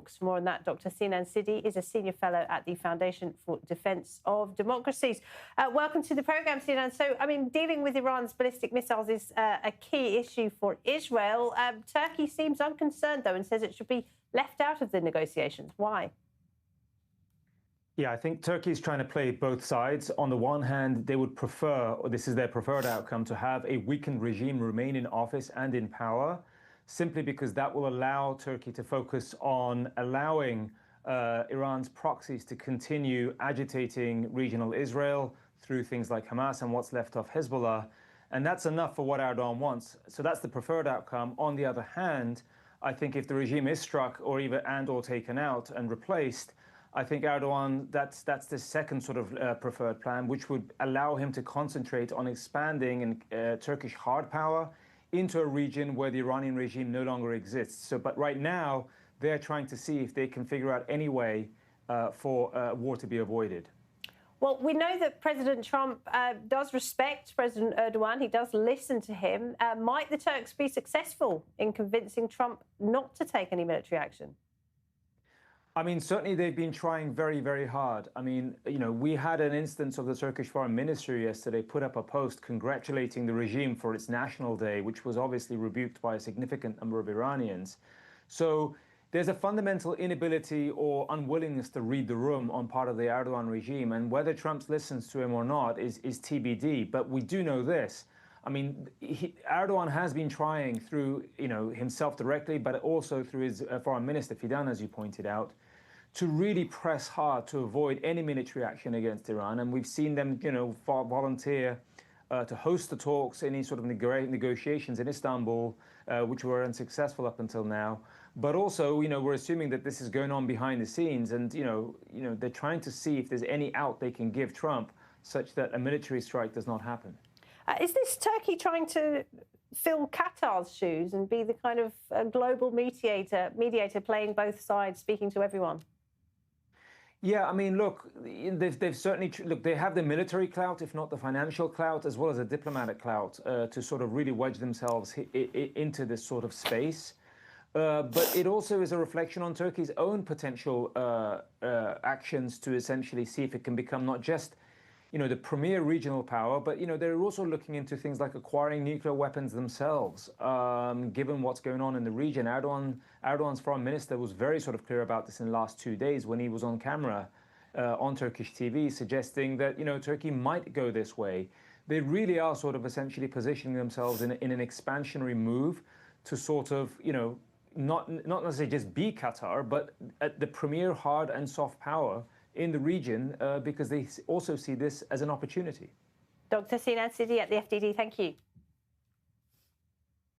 talks. For more on that, Dr. Sinan Ciddi is a senior fellow at the Foundation for Defence of Democracies. Welcome to the programme, Sinan. So, I mean, dealing with Iran's ballistic missiles is a key issue for Israel. Turkey seems unconcerned, though, and says it should be left out of the negotiations. Why? Yeah, I think Turkey is trying to play both sides. On the one hand, they would prefer, or this is their preferred outcome, to have a weakened regime remain in office and in power, simply because that will allow Turkey to focus on allowing Iran's proxies to continue agitating regional Israel through things like Hamas and what's left of Hezbollah. And that's enough for what Erdogan wants. So that's the preferred outcome. On the other hand, I think if the regime is struck or or taken out and replaced, I think Erdogan, that's the second sort of preferred plan, which would allow him to concentrate on expanding Turkish hard power into a region where the Iranian regime no longer exists. But right now, they're trying to see if they can figure out any way for war to be avoided. Well, we know that President Trump does respect President Erdogan. He does listen to him. Might the Turks be successful in convincing Trump not to take any military action? I mean, certainly they've been trying very, very hard. I mean, you know, we had an instance of the Turkish Foreign Ministry yesterday put up a post congratulating the regime for its National Day, which was obviously rebuked by a significant number of Iranians. So there's a fundamental inability or unwillingness to read the room on part of the Erdogan regime. And whether Trump listens to him or not is TBD. But we do know this. I mean, Erdogan has been trying through, himself directly, but also through his foreign minister, Fidan, as you pointed out, to really press hard to avoid any military action against Iran. And we've seen them, volunteer to host the talks, any sort of negotiations in Istanbul, which were unsuccessful up until now. But also, we're assuming that this is going on behind the scenes. And, they're trying to see if there's any out they can give Trump such that a military strike does not happen. Is this Turkey trying to fill Qatar's shoes and be the kind of global mediator playing both sides, speaking to everyone? Yeah, I mean, look, they've certainly, they have the military clout, if not the financial clout, as well as the diplomatic clout to sort of really wedge themselves into this sort of space. But it also is a reflection on Turkey's own potential actions to essentially see if it can become not just the premier regional power, but, they're also looking into things like acquiring nuclear weapons themselves, given what's going on in the region. Erdogan's foreign minister was very sort of clear about this in the last 2 days when he was on camera on Turkish TV, suggesting that, Turkey might go this way. They really are sort of essentially positioning themselves in an expansionary move to sort of, not necessarily just be Qatar, but at the premier hard and soft power in the region, because they also see this as an opportunity. Dr. Sinan Ciddi at the FDD, thank you.